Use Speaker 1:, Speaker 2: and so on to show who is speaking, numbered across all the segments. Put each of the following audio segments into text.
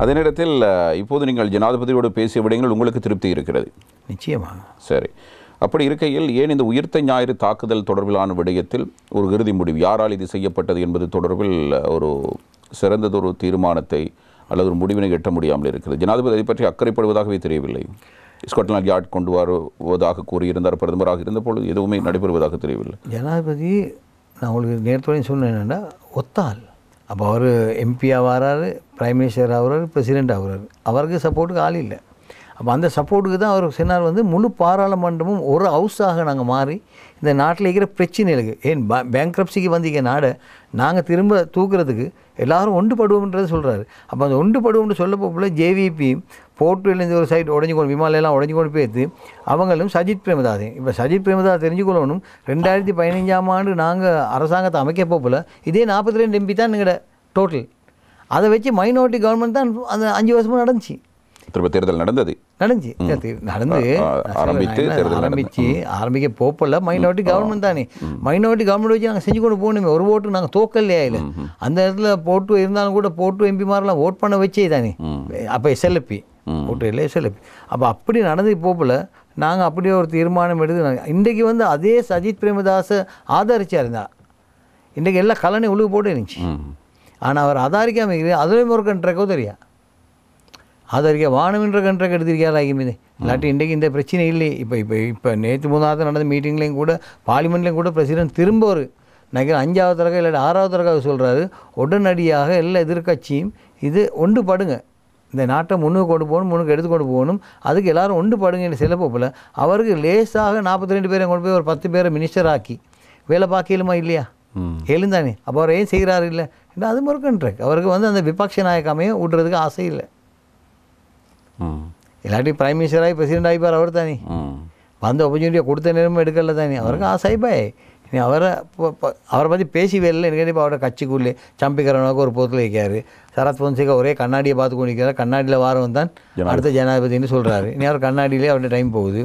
Speaker 1: அதே நேரத்தில் இப்போது நீங்கள் ஜனாதிபதியோடு பேசிய விடயங்கள் உங்களுக்கு திருப்தி இருக்கிறது?
Speaker 2: நிச்சயமாக.
Speaker 1: சரி, அப்படி இருக்கையில் ஏன் இந்த உயிர்த்த ஞாயிறு தாக்குதல் தொடர்பிலான விடயத்தில் ஒரு இறுதி முடிவு, யாரால் இது செய்யப்பட்டது என்பது தொடர்பில் ஒரு சிறந்ததொரு தீர்மானத்தை அல்லது ஒரு முடிவினை எட்ட முடியாமல் இருக்கிறது? ஜனாதிபதி அதை பற்றி அக்கறைப்படுவதாகவே தெரியவில்லை. ஸ்காட்லாந்து யார்ட் கொண்டு வருவதாக கூறியிருந்தார் பிரதமராக இருந்தபொழுது, எதுவுமே நடைபெறுவதாக தெரியவில்லை.
Speaker 2: ஜனாதிபதி நான் உங்களுக்கு நேரத்தோடையும் சொன்னேன் என்னென்னா ஒத்தால். அப்போ அவர் எம்பியாக வராரு, பிரைம் மினிஸ்டர் ஆகிறாரு, பிரசிடெண்ட் ஆகிறாரு, அவருக்கு சப்போர்ட்டுக்கு ஆள் இல்லை. அப்போ அந்த சப்போர்ட்டுக்கு தான் அவர் சொன்னார் முழு பாராளுமன்றமும் ஒரு ஹவுஸாக நாங்கள் மாறி இந்த நாட்டில் இருக்கிற பிரச்சனைகளுக்கு, ஏன் பேங்க்ரப்சிக்கு வந்தீங்க நாடை நாங்கள் திரும்ப தூக்குறதுக்கு எல்லோரும் ஒன்றுபடுவோம்ன்றது சொல்கிறாரு. அப்போ அந்த ஒன்றுபடுவோம்னு சொல்ல போகல ஜேவிபி போர்ட்டுலேருந்து ஒரு சைடு உடஞ்சி கொண்டு விமானெல்லாம் உடஞ்சி கொண்டு போய்த்து அவங்களும் சஜித் பிரேமதாஸ். இப்போ சஜித் பிரேமதாஸ் தெரிஞ்சுக்கொள்ளணும், 2015 நாங்கள் அரசாங்கத்தை அமைக்க போகல இதே 42 MP தான் எங்களோட டோட்டல். அதை வச்சு மைனாரிட்டி கவர்மெண்ட் தான் அந்த 5 வருஷமும் நடந்துச்சு.
Speaker 1: திரும்ப தேர்தல் நடந்து
Speaker 2: ஆரம்பிக்க போப்பல மைனாரிட்டி கவர்மெண்ட் தானே. மைனாரிட்டி கவர்மெண்ட் வச்சு நாங்கள் செஞ்சு கொண்டு போகணுமே. ஒரு ஓட்டு நாங்கள் தோக்கலையா இல்லை. அந்த இடத்துல போட்டு இருந்தாலும் கூட போட்டு எம்பிமாரெலாம் ஓட் பண்ண வச்சே தானே. அப்போ எஸ்எல்பி ஓட்டு இல்லை, எஸ்எல்பி. அப்போ அப்படி நடந்து போப்பல நாங்கள் அப்படியே ஒரு தீர்மானம் எடுத்து இன்றைக்கு அதே சஜித் பிரேமதாஸை ஆதரிச்சா இருந்தா இன்றைக்கு எல்லாம் கலனை உழுகு போட்டு இருந்துச்சு. ஆனால் அவர் ஆதரிக்காமல் இருக்குது. அதுலேயும் ஒரு கண்ட்ராக்டோ தெரியா ஆதரிக்க வானமின்ற கண்ட்ராக்ட் எடுத்திருக்காரு ஆகியமே. இல்லாட்டி இன்றைக்கு இந்த பிரச்சனை இல்லை. இப்போ நேற்று 3வது நடந்த மீட்டிங்லேயும் கூட பார்லிமெண்ட்லேயும் கூட பிரசிடென்ட் திரும்ப ஒரு நினைக்கிறேன் 5வது தடவை இல்லாட்டி 6வது தடவை சொல்கிறாரு, உடனடியாக எல்லா எதிர்கட்சியும் இது ஒன்றுபடுங்க, இந்த நாட்டை முன்னுக்கு கொண்டு போகணும், முன்னுக்கு எடுத்து கொண்டு போகணும், அதுக்கு எல்லோரும் ஒன்றுபடுங்கன்னு சில போப்பில் அவருக்கு லேசாக 42 பேரை கொண்டு போய் ஒரு 10 பேரை மினிஸ்டர் ஆக்கி வேலை பார்க்கலுமா இல்லையா? எழுந்தானே. அப்போ அவர் ஏன் செய்கிறாரு இல்லை? அது ஒரு கண்ட்ராக்ட். அவருக்கு அந்த விபக்ஷ நாயக்கமையை விடுறதுக்கு ஆசை இல்லை. இல்லாட்டி பிரைம் மினிஸ்டர் ஆகி பிரசிடென்ட் ஆகிப்பார் அவர் தானே. வந்த ஆப்பர்ச்சுனிட்டியை கொடுத்த நேரமும் எடுக்கல தானே. அவருக்கு ஆசைப்பாய் நீ அவரை பற்றி பேசவே இல்லை. எனக்கு இப்போ அவரோட கட்சிக்குள்ளே சம்பிக்கிறவனுக்கு ஒரு போத்தில் வைக்காரு. சரத் பொன்சேகா ஒரே கண்ணாடியை பார்த்து கொண்டிருக்கிறார். கண்ணாடியில் வாரம் தான் அடுத்த ஜனாதிபதினு சொல்கிறாரு. நீ அவர் கண்ணாடியிலே அவருடைய டைம் போகுது.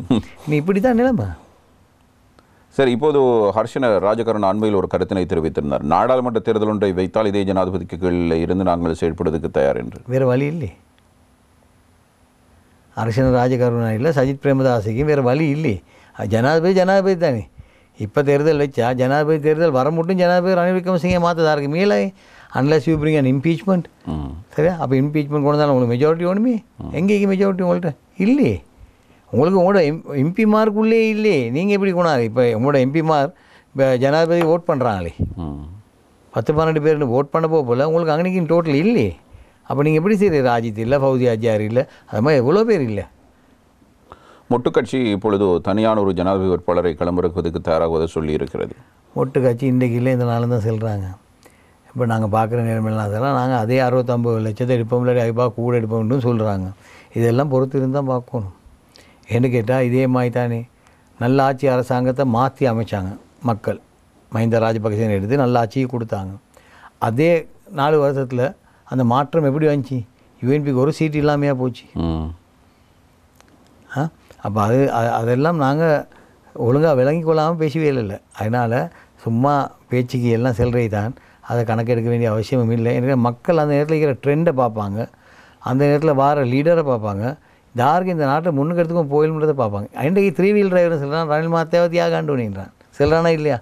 Speaker 2: நீ இப்படி தான் நிலைமை.
Speaker 1: சரி, இப்போது ஹர்ஷன ராஜகரண அண்மையில் ஒரு கருத்தினை தெரிவித்திருந்தார். நாடாளுமன்ற தேர்தல் ஒன்றை வைத்தால் இதே ஜனாதிபதிக்கு கீழே இருந்து நாங்கள் செயல்படுவதற்கு தயார் என்று.
Speaker 2: வேறு வழி இல்லை. ஹர்ஷன ராஜகருணா இல்லை, சஜித் பிரேமதாஸுக்கும் வேறு வழி இல்லை. ஜனாதிபதி தானே. இப்போ தேர்தல் வச்சா ஜனாதிபதி தேர்தல் வர மட்டும் ஜனாதிபதி ரணில் விக்ரமசிங்கே மாற்றதாருக்கு மீளை unless you bring an impeachment. சரியா? அப்போ இம்பீச்மெண்ட் கொண்டு தான் உங்களுக்கு மெஜாரிட்டி வேணுமே. எங்கேயும் மெஜாரிட்டி உங்கள்கிட்ட இல்லையே. உங்களுக்கு உங்களோட எம்பிமார்க்குள்ளே இல்லையே. நீங்கள் எப்படி கொண்டாரு? இப்போ உங்களோட எம்பிமார் இப்போ ஜனாதிபதி ஓட் பண்ணுறாங்களே, 10-12 பேர் ஓட் பண்ண போகல உங்களுக்கு அங்கனைக்கு டோட்டல் இல்லையே. அப்போ நீங்கள் எப்படி சரி ராஜித் இல்லை, ஃபவுசி அஜார் இல்லை, அது மாதிரி எவ்வளோ பேர் இல்லை.
Speaker 1: மொட்டு கட்சி இப்பொழுது தனியான ஒரு ஜனாதிபதி வேட்பாளரை களமிறக்குவதற்கு தயாராகுவதை சொல்லி இருக்கிறது.
Speaker 2: மொட்டு கட்சி இன்றைக்கு இல்லை, இந்த நாள் தான் செல்கிறாங்க. இப்போ நாங்கள் பார்க்குற நேரமெல்லாம் அதெல்லாம் நாங்கள் அதே 69 லட்சத்தை எடுப்போம், இல்லாட்டி ஐபா கூட எடுப்போம்னு சொல்கிறாங்க. இதெல்லாம் பொறுத்து இருந்தால் பார்க்கணும். ஏன்னு கேட்டால் இதே மாதிரி தானே நல்ல ஆட்சி அரசாங்கத்தை மாற்றி அமைச்சாங்க மக்கள். மஹிந்த ராஜபக்சேனை எடுத்து நல்ல ஆட்சியை கொடுத்தாங்க. அதே 4 வருஷத்தில் அந்த மாற்றம் எப்படி வந்துச்சு? யூஎன்பிக்கு ஒரு சீட் இல்லாமையா போச்சு. அப்போ அதெல்லாம் நாங்கள் ஒழுங்காக விளங்கி கொள்ளாமல் பேசவே இல்லை. அதனால் சும்மா பேச்சுக்கு எல்லாம் செல்றது தான். அதை கணக்கெடுக்க வேண்டிய அவசியமும் இல்லை. எனக்கு மக்கள் அந்த நேரத்தில் இருக்கிற ட்ரெண்டை பார்ப்பாங்க, அந்த நேரத்தில் வார லீடரை பார்ப்பாங்க, யாருக்கு இந்த நாட்டை முன்னுக்கு எடுத்துக்கும் போயிடும்ன்றதை பார்ப்பாங்க. இன்றைக்கு 3 வீல் டிரைவர்னு சொல்கிறான், ரணில் மாத்தேவத்தியாக காண்டுன்றான் சொல்கிறானா இல்லையா?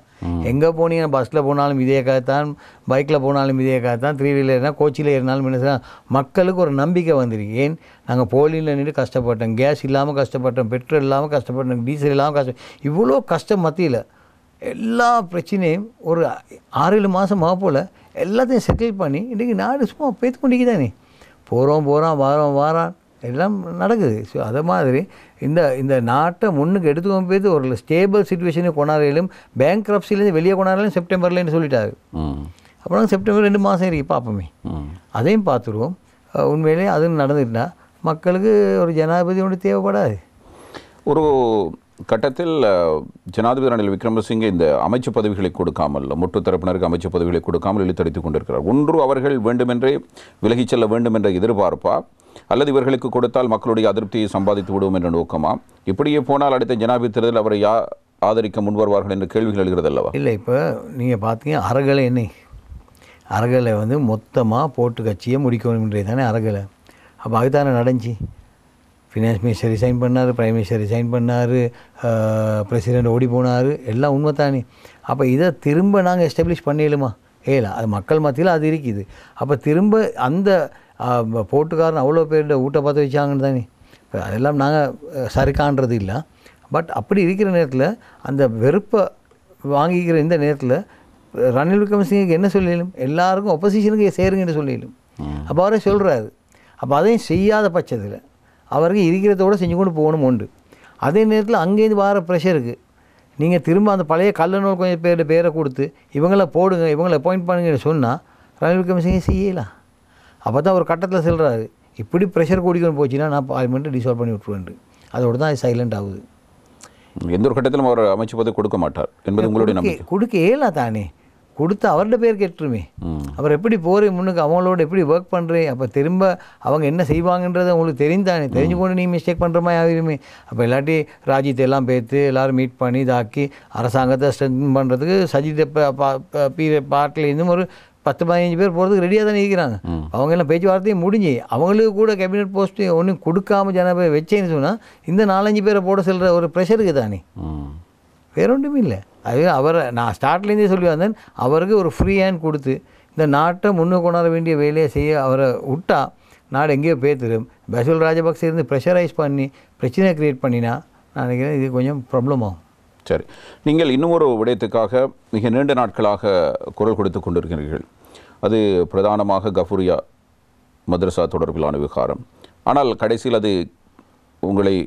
Speaker 2: எங்கே போனீங்கன்னா பஸ்ஸில் போனாலும் இதே காத்தான், பைக்கில் போனாலும் இதே காத்தான், 3 வீலர்னா கோச்சில் ஏறினாலும் என்ன மக்களுக்கு ஒரு நம்பிக்கை வந்துருக்கு. ஏன் நாங்கள் போலியில் நின்று கஷ்டப்பட்டோம், கேஸ் இல்லாமல் கஷ்டப்பட்டோம், பெட்ரோல் இல்லாமல் கஷ்டப்பட்டோம், டீசல் இல்லாமல் இவ்வளோ கஷ்டம் மத்தியில் எல்லா பிரச்சனையும் ஒரு 6-7 மாதம் போல் எல்லாத்தையும் செட்டில் பண்ணி இன்றைக்கி நாடு சும்மா பேத்து கொண்டிக்கு தானே. போகிறோம் வாரான் எல்லாம் நடக்குது. ஸோ அதை மாதிரி இந்த நாட்டை முன்னுக்கு எடுத்துக்கொண்டு போய்த்து ஒரு ஸ்டேபிள் சுச்சுவேஷனை கொண்டாடுறதும் பேங்க்ரப்சிலேருந்து வெளியே கொண்டாடுறதும் செப்டம்பர்லேன்னு சொல்லிட்டாரு. அப்புறம் செப்டம்பர் 2 மாதம் இருக்கு பார்ப்போமே, அதையும் பார்த்துருவோம். உண்மையிலே அதுவும் நடந்துட்டால் மக்களுக்கு ஒரு ஜனாதிபதி ஒன்று தேவைப்படாது.
Speaker 1: ஒரு கட்டத்தில் ஜனாதிபதி ரணில் விக்ரமசிங்கே இந்த அமைச்சு பதவிகளை கொடுக்காமல், மொட்டு தரப்பினருக்கு அமைச்சு பதவிகளை கொடுக்காமல் இழுத்தடித்துக் கொண்டிருக்கிறார். ஒன்று அவர்கள் வேண்டுமென்றே விலகிச் செல்ல வேண்டும் என்ற எதிர்பார்ப்பா, அல்லது இவர்களுக்கு கொடுத்தால் மக்களுடைய அதிருப்தியை சம்பாதித்து விடுவோம் என்ற நோக்கமா? இப்படியே போனால் அடுத்த ஜனாதிபதி தேர்தல் அவரை ஆதரிக்க முன்வருவார்கள் என்ற கேள்விகள் எழுகிறது அல்லவா?
Speaker 2: இல்லை, இப்போ நீங்கள் பார்த்தீங்க அறகலை என்ன அறகலை மொத்தமாக போட்டு கட்சியை முடிக்கணும்ன்றது தானே அறகலை. அப்போ அதுதானே நடந்துச்சு. ஃபினான்ஸ் மினிஸ்டர் ரிசைன் பண்ணார், பிரைம் மினிஸ்டர் ரிசைன் பண்ணார், பிரசிடெண்ட் ஓடி போனார், எல்லாம் உண்மை தானே. அப்போ இதை திரும்ப நாங்கள் எஸ்டாப்ளிஷ் பண்ணிடலுமா? அது மக்கள் மத்தியில் அது இருக்குது. அப்போ திரும்ப அந்த போட்டுக்காரன் அவ்வளோ பேர்கிட்ட ஊட்ட பார்த்து வச்சாங்கன்னு தானே. இப்போ அதெல்லாம் நாங்கள் சரிக்கான்றது இல்லை. பட் அப்படி இருக்கிற நேரத்தில் அந்த வெறுப்பை வாங்கிக்கிற இந்த நேரத்தில் ரணில் விக்ரமசிங்கக்கு என்ன சொல்லிடும்? எல்லாருக்கும் ஒப்போசிஷனுக்கு சேருங்கன்னு சொல்லிடும். அப்போ அவரே சொல்கிறாரு. அப்போ அதையும் செய்யாத பட்சத்தில் அவருக்கு இருக்கிறதோடு செஞ்சு கொண்டு போகணும் உண்டு. அதே நேரத்தில் அங்கேருந்து வர ப்ரெஷருக்கு நீங்கள் திரும்ப அந்த பழைய கல்லணூல் கொஞ்சம் பேரை கொடுத்து இவங்களை போடுங்க, இவங்களை அப்பாயிண்ட் பண்ணுங்கன்னு சொன்னால் ரணில் விக்ரமசிங்கே செய்யலாம். அப்போ தான் ஒரு கட்டத்தில் சொல்கிறாரு, இப்படி ப்ரெஷர் கூடிக்கொண்டு போச்சுன்னா நான் பார்லிமெண்ட்டை டிசால்வ் பண்ணி விட்டுருவேன். அதோடு தான் அது சைலண்ட் ஆகுது.
Speaker 1: எந்த ஒரு கட்டத்திலும் அவர் அமைச்சு பதவி கொடுக்க மாட்டார் என்பது உங்களுடைய நம்பிக்கை?
Speaker 2: கொடுக்க இயலாம் தானே, கொடுத்து அவரோட பேர் கெட்டுருமே. அவர் எப்படி போகிறே முன்னுக்கு, அவங்களோட எப்படி ஒர்க் பண்ணுறேன், அப்போ திரும்ப அவங்க என்ன செய்வாங்கன்றதை உங்களுக்கு தெரிந்தானே. தெரிஞ்சு கொண்டு நீ மிஸ்டேக் பண்ணுற மாதிரி ஆகிருமே. அப்போ இல்லாட்டி ராஜித்தை எல்லாம் பேர்த்து எல்லோரும் மீட் பண்ணி இதாக்கி அரசாங்கத்தை ஸ்ட்ரென்தன் பண்ணுறதுக்கு சஜித்தை பார்ட்டிலேருந்தும் ஒரு 10-15 பேர் போகிறதுக்கு ரெடியாக தானே இருக்கிறாங்க. அவங்க எல்லாம் பேச்சுவார்த்தையும் முடிஞ்சு அவங்களுக்கு கூட கேபினெட் போஸ்ட்டு ஒன்றும் கொடுக்காம ஜனபை வச்சேன்னு சொன்னால் இந்த 4-5 பேரை போட செல்கிற ஒரு ப்ரெஷருக்கு தானே, வேற ஒன்றுமே இல்லை. அது அவரை நான் ஸ்டார்ட்லேருந்தே சொல்லி வந்தேன், அவருக்கு ஒரு ஃப்ரீ ஹேண்ட் கொடுத்து இந்த நாட்டை முன்னுக்கு கொண்டாட வேண்டிய வேலையை செய்ய அவரை விட்டா நாடு எங்கேயோ பேத்துடும். பசில் ராஜபக்சே இருந்து ப்ரெஷரைஸ் பண்ணி பிரச்சனை க்ரியேட் பண்ணினா நான் நினைக்கிறேன் இது கொஞ்சம் ப்ராப்ளம் ஆகும்.
Speaker 1: சரி, நீங்கள் இன்னும் ஒரு விடயத்துக்காக மிக நீண்ட நாட்களாக குரல் கொடுத்து கொண்டிருக்கிறீர்கள். அது பிரதானமாக கஃபூரியா மதரசா தொடர்பிலான விவகாரம். ஆனால் கடைசியில் அது உங்களை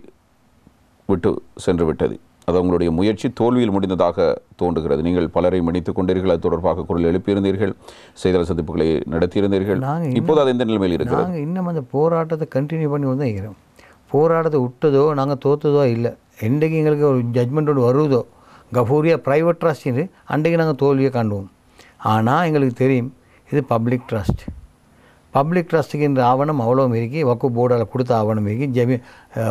Speaker 1: விட்டு சென்று விட்டது. அது உங்களுடைய முயற்சி தோல்வியில் முடிந்ததாக தோன்றுகிறது. நீங்கள் பலரை மன்னித்துக் கொண்டீர்கள், அது தொடர்பாக குரல் எழுப்பியிருந்தீர்கள், செய்தியாளர் சந்திப்புகளை நடத்தியிருந்தீர்கள். இப்போது அது எந்த நிலைமையில் இருக்கிறது?
Speaker 2: நாங்கள் இன்னும் அந்த போராட்டத்தை கண்டினியூ பண்ணி வந்து இருக்கிறோம். போராட்டத்தை விட்டதோ நாங்கள் தோற்றதோ இல்லை. என்றைக்கு எங்களுக்கு ஒரு ஜட்மெண்ட் ஒன்று வருவதோ கஃபூரியா ப்ரைவேட் ட்ரஸ்ட்னு அன்றைக்கு நாங்கள் தோல்வியை காண்டுவோம். ஆனால் எங்களுக்கு தெரியும் இது பப்ளிக் ட்ரஸ்ட். பப்ளிக் ட்ரஸ்ட்டுக்குன்ற ஆவணம் அவ்வளோ இருக்கி, வக்குஃப் போர்டால் கொடுத்த ஆவணம் இருக்கி,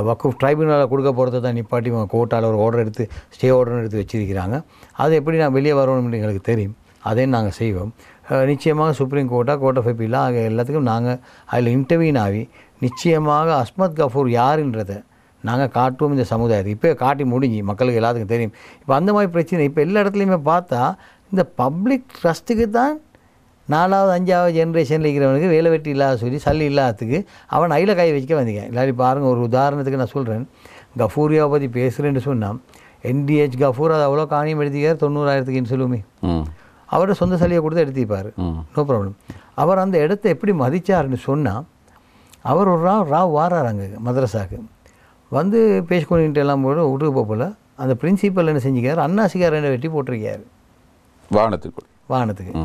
Speaker 2: வக்குஃப் ட்ரைபுனலால் கொடுக்க போகிறத தான் நிப்பாட்டி கோர்ட்டால் ஒரு ஆர்டர் எடுத்து ஸ்டே ஆர்டர் எடுத்து வச்சுருக்கிறாங்க. அது எப்படி நான் வெளியே வரணும்னு எங்களுக்கு தெரியும். அதையும் நாங்கள் செய்வோம். நிச்சயமாக சுப்ரீம் கோர்ட்டாக கோர்ட் ஆஃப் அப்பீலாக ஆக எல்லாத்துக்கும் நாங்கள் அதில் இன்டர்வியூன் ஆகி நிச்சயமாக அஸ்மத் கஃபூர் யாருன்றதை நாங்கள் காட்டுவோம் இந்த சமுதாயத்தை. இப்போ காட்டி முடிஞ்சு மக்களுக்கு எல்லாத்துக்கும் தெரியும். இப்போ அந்த மாதிரி பிரச்சனை இப்போ எல்லா இடத்துலையுமே பார்த்தா இந்த பப்ளிக் ட்ரஸ்ட்டுக்கு தான் 4வது 5வது ஜென்ரேஷனில் இருக்கிறவனுக்கு வேலை வெட்டி இல்லாத சொல்லி சல்லி இல்லாததுக்கு அவன் ஐயில் கை வச்சுக்க வந்திருக்கேன். இல்லாட்டி பாருங்கள், ஒரு உதாரணத்துக்கு நான் சொல்கிறேன். கஃபூரியாவை பற்றி பேசுகிறேன்னு சொன்னால் NDH கஃபூர் அது அவ்வளோ காணியம் எடுத்திக்கார் 90,000ன்னு சொல்லுமே. அவரோட சொந்த சல்லியை கொடுத்து எடுத்திப்பார், நோ ப்ராப்ளம். அவர் அந்த இடத்த எப்படி மதித்தாருன்னு சொன்னால் அவர் ஒரு ராவ் வாரார் அங்கே மதரசாவுக்கு வந்து பேசிக்கொண்டு எல்லாம் போட விட்டுக்கு போகல. அந்த பிரின்சிபல் என்ன செஞ்சுக்கார், அன்னாசிக்கார் ரெண்டை வெட்டி போட்டிருக்கார் வாகனத்துக்கு.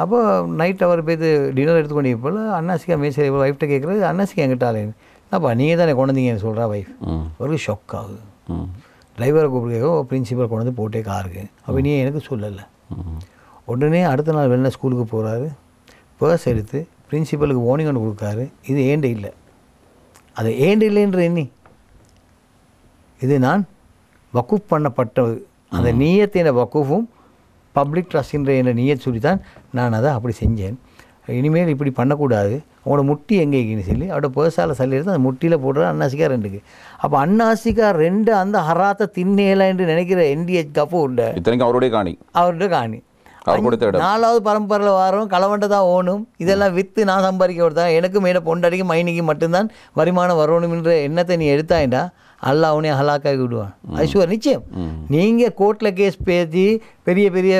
Speaker 2: அப்போ நைட் அவர் போய் டின்னர் எடுத்துக்கொண்டு போல் அன்னாசிக்கா மேசரி ஒய்ஃப்ட்ட கேட்குறது, அன்னாசிக்கா எங்கிட்ட ஆலேன்னு அப்பா நீங்கள் தானே கொண்டீங்கன்னு சொல்கிறா ஒய்ஃப். அவருக்கு ஷாக் ஆகுது. டிரைவரை கூப்பிட்டு பிரின்சிபல் கொண்டு வந்து போட்டே காருக்கு. அப்போ நீ எனக்கு சொல்லலை. உடனே அடுத்த நாள் வெளில ஸ்கூலுக்கு போகிறாரு, பர்ஸ் எடுத்து பிரின்சிபலுக்கு வார்னிங் ஒன்று கொடுக்காரு. இது ஏண்டு இல்லை, அது ஏண்டு இல்லைன்ற எண்ணி இது நான் வக்குஃப் பண்ணப்பட்டது. அந்த நீயத்தின வக்குஃபும் பப்ளிக் ட்ரஸ்ட்ன்ற என்ற நீயத் சொல்லி தான் நான் அதை அப்படி செஞ்சேன். இனிமேல் இப்படி பண்ணக்கூடாது, அவங்களோட முட்டி எங்கே இருக்குன்னு சொல்லி அவரோட பர்ஸால் சல்லி எடுத்து அந்த முட்டியில் போடுற அன்னாசிக்கா 2க்கு. அப்போ அன்னாசிக்கா 2 அந்த ஹராத்தை தின்னேலாம் என்று நினைக்கிற NDH கஃபூர்ட அவருடைய காணி 4வது பரம்பரையில் வாரம் களவண்டை தான் ஓணும். இதெல்லாம் விற்று நான் சம்பாதிக்க கொடுத்தா எனக்கு மேலே பொண்டாடிக்கு மைனிக்கு மட்டும்தான் வருமானம் வரணும்ன்ற எண்ணத்தை நீ எடுத்தாயிண்டா அல்லா அவனே ஹலாக்காகி விடுவான். அது ஷுவர், நிச்சயம். நீங்கள் கோர்ட்டில் கேஸ் பேசி பெரிய பெரிய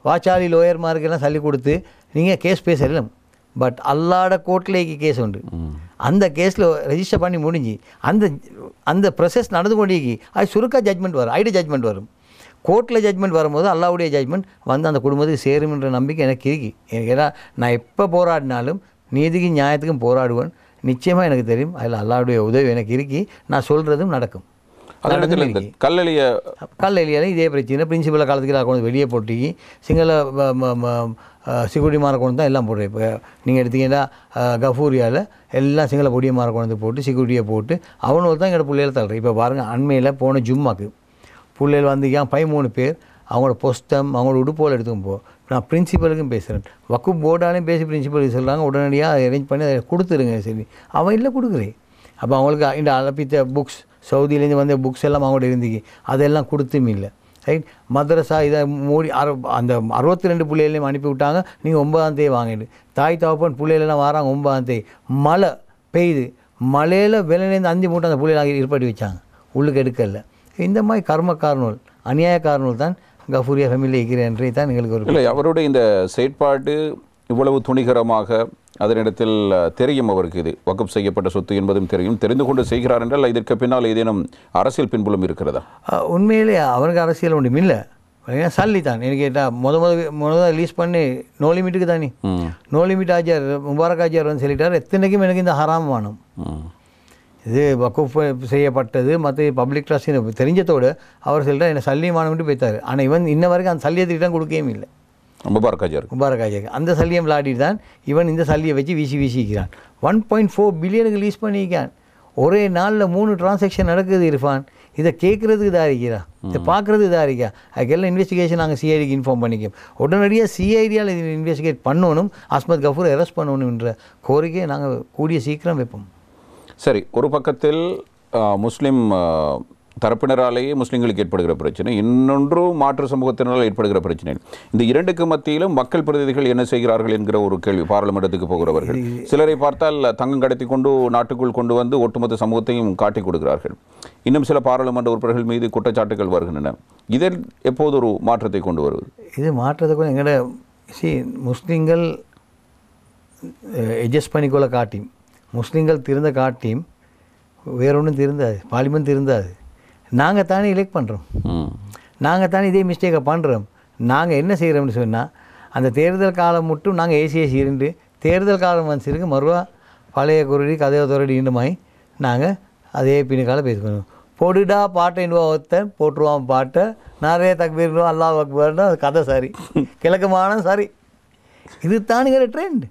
Speaker 2: வாச்சாலி லோயர்மாருக்கெல்லாம் சொல்லி கொடுத்து நீங்கள் கேஸ் பேசலாம். பட் அல்லாட கோர்ட்லேக்கு கேஸ் உண்டு. அந்த கேஸில் ரெஜிஸ்டர் பண்ணி முடிஞ்சு அந்த ப்ரொசஸ் நடந்து கொண்டிருக்கு. அது சுருக்கா ஜட்மெண்ட் வரும், ஐடி ஜட்மெண்ட் வரும். கோர்ட்டில் ஜட்மெண்ட் வரும்போது அல்லாவுடைய ஜட்மெண்ட் வந்து அந்த குடும்பத்துக்கு சேரும்ன்ற நம்பிக்கை எனக்கு இருக்கு. எனக்கு ஏன்னா நான் எப்போ போராடினாலும் நீதிக்கும் நியாயத்துக்கும் போராடுவேன். நிச்சயமாக எனக்கு தெரியும் அதில் அல்லாவுடைய உதவி எனக்கு இருக்கி. நான் சொல்கிறதும் நடக்கும். கல்லெலியாலும் இதே பிரச்சனை. பிரின்சிபல் காலத்துக்கு கொண்டு வெளியே போட்டி சிங்கள சிகுடி மாற கொண்டு தான் எல்லாம் போடுறேன். இப்போ நீங்கள் எடுத்தீங்கன்னா கஃபூரியாவில் எல்லாம் சிங்கள பொடியை மாற கொண்டு போட்டு சிகுடியை போட்டு அவனோட தான் எங்களோட பிள்ளைகளை தள்ளுறேன். இப்போ பாருங்கள், அண்மையில் போன ஜும்மாக்கு பிள்ளைகள் வந்திருக்கான் 13 பேர். அவங்களோட பொஸ்தம் அவங்களோட உடுப்போல் எடுத்துக்கும் நான் பிரின்சிபலுக்கும் பேசுகிறேன், வக்குப் போர்டாலையும் பேசி பிரின்சிபலுக்கு சொல்கிறாங்க உடனடியாக அரேஞ்ச் பண்ணி அதை கொடுத்துருங்க. சரி, அவன் இல்லை கொடுக்குறேன். அப்போ அவங்களுக்கு இந்த அலப்பித்த புக்ஸ் சவுதியிலேருந்து வந்த புக்ஸ் எல்லாம் அவங்கள்ட்ட இருந்துக்கு அதெல்லாம் கொடுத்தும் இல்லை. ரைட், மദ്രസா இதை மூடி அந்த 62 பிள்ளைகளையும் அனுப்பி விட்டாங்க. நீங்கள் 9ஆம் தேதி வாங்கிட்டு தாய் தகப்பன் பிள்ளைகளெல்லாம் வராங்க. 9ஆம் தேதி மழை பெய்யுது, மழையில் வெளிலேருந்து 5 மூட்டை அந்த பிள்ளைகளை ஏற்படுத்தி வச்சாங்க, உள்ளுக்கு எடுக்கல. இந்த மாதிரி கர்மக்காரனூல் அநியாயக்காரனூல் தான் கஃபூரியா ஃபேமிலி இருக்கிறேன்றே தான் எங்களுக்கு ஒரு
Speaker 1: இல்லை. அவருடைய இந்த செயற்பாடு இவ்வளவு துணிகரமாக அதனிடத்தில் தெரியும், அவருக்கு இது வகுப்பு செய்யப்பட்ட சொத்து என்பதும் தெரியும், தெரிந்து கொண்டு செய்கிறார் என்றால் இதற்கு பின்னால் ஏதேனும் அரசியல் பின்புலம் இருக்கிறதா?
Speaker 2: உண்மையிலே அவனுக்கு அரசியல் ஒன்றும் இல்லை, சல்லி தான். எனக்கு கேட்டால் முதல் ரிலீஸ் பண்ணி நோ லிமிட்டுக்கு தானே, நோ லிமிட் ஆச்சார் முபாரக் ஆச்சார் வந்து சொல்லிட்டார், எத்தனைக்கும் எனக்கு இந்த ஹராம் வேணும், இது வக்குஃப் செய்யப்பட்டது மற்ற பப்ளிக் ட்ரஸ்ட் தெரிஞ்சதோடு அவர் சொல்லிட்டார் என்னை சல்லியமானவன்ட்டு போய்த்தார். ஆனால் இவன் இன்ன வரைக்கும் அந்த சல்லியத்துக்கு தான் கொடுக்கவே இல்லை. முபாரக் ஆச்சார் அந்த சல்லியம் விளையாடிட்டு தான் இவன் இந்த சல்லியை வச்சு வீசிக்கிறான். 1.4 பில்லியனுக்கு ரிலீஸ் பண்ணியிருக்கான். ஒரே நாளில் 3 டிரான்சாக்ஷன் நடக்குது இரஃபான். இதை கேட்குறதுக்கு இதாக இருக்கிறா, இதை பார்க்குறதுக்கு இதாக இருக்கா. அதுக்கெல்லாம் இன்வெஸ்டிகேஷன் நாங்கள் சிஐடிக்கு இன்ஃபார்ம் பண்ணிக்கோம். உடனடியாக சிஐடியால் இது இன்வெஸ்டிகேட் பண்ணணும், அஸ்மத் கஃபூரை அரெஸ்ட் பண்ணணுன்ற கோரிக்கையை நாங்கள் கூடிய சீக்கிரம் வைப்போம்.
Speaker 1: சரி, ஒரு பக்கத்தில் முஸ்லீம் தரப்பினராலேயே முஸ்லீம்களுக்கு ஏற்படுகிற பிரச்சனை, இன்னொன்று மாற்று சமூகத்தினரால் ஏற்படுகிற பிரச்சனை. இந்த இரண்டுக்கு மத்தியிலும் மக்கள் பிரதிநிதிகள் என்ன செய்கிறார்கள் என்கிற ஒரு கேள்வி. பாராளுமன்றத்துக்கு போகிறவர்கள் சிலரை பார்த்தால் தங்கம் கடத்தி கொண்டு நாட்டுக்குள் கொண்டு வந்து ஒட்டுமொத்த சமூகத்தையும் காட்டிக் கொடுக்கிறார்கள். இன்னும் சில பாராளுமன்ற உறுப்பினர்கள் மீது குற்றச்சாட்டுகள் வருகின்றன. இதில் எப்போது ஒரு மாற்றத்தை கொண்டு வருவது? இது
Speaker 2: மாற்றத்தை கூட எங்களோட முஸ்லீம்கள் அட்ஜஸ்ட் பண்ணிக்கொள்ள காட்டியும், முஸ்லீம்கள் திருந்த காட்டியும் வேற ஒன்றும் திருந்தாது, பார்லிமெண்ட் திருந்தாது. நாங்கள் தானே எலெக்ட் பண்ணுறோம், நாங்கள் தானே இதே மிஸ்டேக்கை பண்ணுறோம். நாங்கள் என்ன செய்கிறோம்னு சொன்னால் அந்த தேர்தல் காலம் மட்டும் நாங்கள் ஏசி இருந்து தேர்தல் காலம் வந்துருக்கு மறுவா பழைய குருடி கதையை துரடி இன்னுமாய் நாங்கள் அதே பின்னுக்கால பேசிக்கணும். பொடுடா பாட்டை ஒருத்தன் போட்டுருவான் பாட்டை, நிறைய தக்பீர் அல்லாஹ் அக்பர்னா கதை சரி, கிழக்குமான சரி. இது தானுங்கிற ட்ரெண்ட்.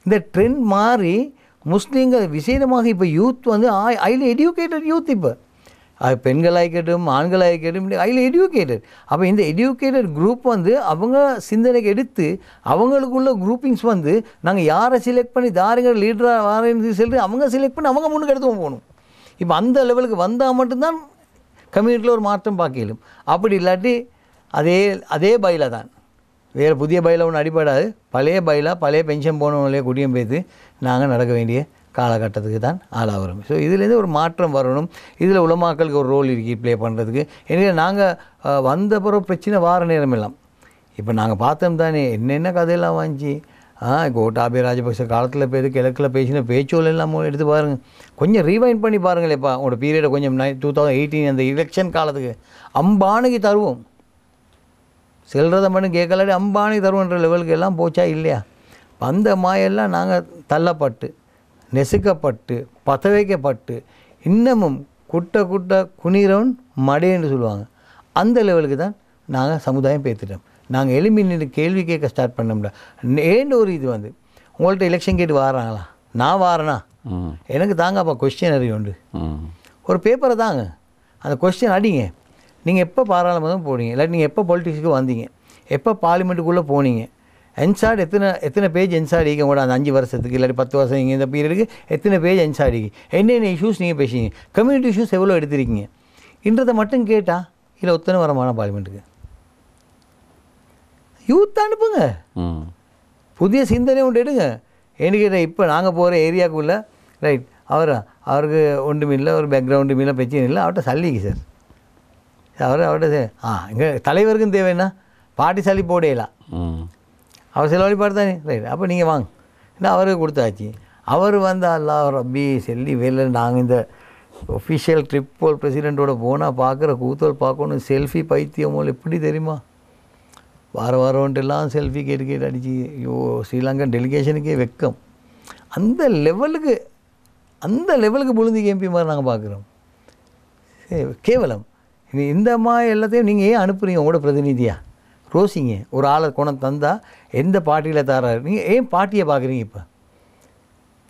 Speaker 2: இந்த ட்ரெண்ட் மாறி முஸ்லீம்கள் விசேடமாக இப்போ யூத் வந்து ஹைலி எடியூகேட்டட் யூத், இப்போ அது பெண்களாகிக்கட்டும் ஆண்களாகிக்கட்டும் ஹைலி எடியூகேட்டட். அப்போ இந்த எடியூகேட்டட் குரூப் வந்து அவங்க சிந்தனைக்கு எடுத்து அவங்களுக்குள்ள குரூப்பிங்ஸ் வந்து நாங்கள் யாரை செலக்ட் பண்ணி தாருங்க லீடராக வாரன்னு சொல்லிட்டு அவங்க செலக்ட் பண்ணி அவங்க முன்னுக்கு எடுத்து போகணும். இப்போ அந்த லெவலுக்கு வந்தால் மட்டும்தான் கம்யூனிட்டியில் ஒரு மாற்றம் பார்க்கலும். அப்படி இல்லாட்டி அதே பயில தான், வேறு புதிய பயில ஒன்று அடிப்படாது. பழைய பயிலாக பழைய பென்ஷன் போனவங்களே குடியும் பேத்து நாங்கள் நடக்க வேண்டிய காலகட்டத்துக்கு தான் ஆளாக வரும். ஸோ இதுலேருந்து ஒரு மாற்றம் வரணும். இதில் உலமாக்களுக்கு ஒரு ரோல் இருக்கு ப்ளே பண்ணுறதுக்கு. எனவே நாங்கள் வந்த பிறகு பிரச்சனை வார நேரம் எல்லாம் இப்போ நாங்கள் பார்த்தோம் தானே என்னென்ன கதையெல்லாம் வாங்கி கோட்டாபய ராஜபக்ச காலத்தில் பேர் கிழக்கில் பேசின பேச்சோல் எல்லாம் எடுத்து பாருங்கள், கொஞ்சம் ரீவைண்ட் பண்ணி பாருங்களேப்பா. உங்களோட பீரியடை கொஞ்சம் 2018 அந்த எலெக்ஷன் காலத்துக்கு அம்பானைக்கு தருவோம், செல்றதை மட்டும் கேட்கலாடி அம்பானைக்கு தருவோன்ற லெவலுக்கு எல்லாம் போச்சா இல்லையா? அந்த மாயெல்லாம் நாங்கள் தள்ளப்பட்டு நெசுக்கப்பட்டு பற்ற வைக்கப்பட்டு இன்னமும் குட்ட குனிறவன் மடைன்னு சொல்லுவாங்க. அந்த லெவலுக்கு தான் நாங்கள் சமுதாயம் பேத்துட்டோம். நாங்கள் எழுப்பி நின்று கேள்வி கேட்க ஸ்டார்ட் பண்ணோம்ல. ஏன்னு ஒரு இது வந்து உங்கள்கிட்ட எலெக்ஷன் கேட்டு வாராங்களா, நான் வாரேனா, எனக்கு தாங்கப்பா கொஸ்டினரி உண்டு, ஒரு பேப்பரை தாங்க, அந்த கொஸ்டின் அடிங்க. நீங்கள் எப்போ பாராளுமன்றம் போனீங்க, இல்லாட்டி நீங்கள் எப்போ பொலிட்டிக்ஸுக்கு வந்தீங்க, எப்போ பார்லிமெண்ட்டுக்குள்ளே போனீங்க, என்சார்ட் எத்தனை பேஜ் என்சார்ட் இங்க கூட அந்த 5 வருஷத்துக்கு இல்லாட்டி 10 வருஷம் இங்கே இந்த பீரியடுக்கு எத்தனை பேஜ் என்சார்ட் என்னென்ன இஷ்யூஸ் நீங்கள் பேசுவீங்க, கம்யூனிட்டி இஷ்யூஸ் எவ்வளோ எடுத்திருக்கீங்க என்றதை மட்டும் கேட்டால் இல்லை ஒத்தனை வரமான பார்லிமெண்ட்டுக்கு யூத் அனுப்புங்க, புதிய சிந்தனை ஒன்று எடுங்க. ஏன்னு கேட்டால் இப்போ நாங்கள் போகிற ஏரியாவுக்குள்ளே ரைட் அவருக்கு ஒன்றும் இல்லை, ஒரு பேக்ரவுண்டும் இல்லை, பிரச்சனை இல்லை, அவர்கிட்ட சல்லிக்கு சார் அவர்கிட்ட இங்கே தலைவருக்கும் தேவைன்னா பாட்டி சளி போடையலாம், அவர் சில வழிபாடு தானே ரைட். அப்போ நீங்கள் வாங்க ஏன்னா அவருக்கு கொடுத்தாச்சு. அவர் வந்து அல்லாஹ் ரப்பி செல்லி வேலை நாங்கள் இந்த ஒஃபிஷியல் ட்ரிப் போல் பிரசிடெண்ட்டோட போனால் பார்க்குற கூத்தல் பார்க்கணும், செல்ஃபி பைத்தியமோ எப்படி தெரியுமா, வாரம்ட்டுலாம் செல்ஃபி கேட்டு அடிச்சு ஐயோ ஸ்ரீலங்கன் டெலிகேஷனுக்கே வெக்கம். அந்த லெவலுக்கு புழுந்தி எம்பி மாதிரி நாங்கள் பார்க்குறோம். கேவலம் இந்த மாதிரி எல்லாத்தையும் நீங்கள் ஏன் அனுப்புறீங்க உங்களோட பிரதிநிதியாக ரோசிங்க ஒரு ஆளை கொண்டு தந்தால் எந்த பார்ட்டியில் தராரு, நீங்கள் ஏன் பார்ட்டியை பார்க்குறீங்க? இப்போ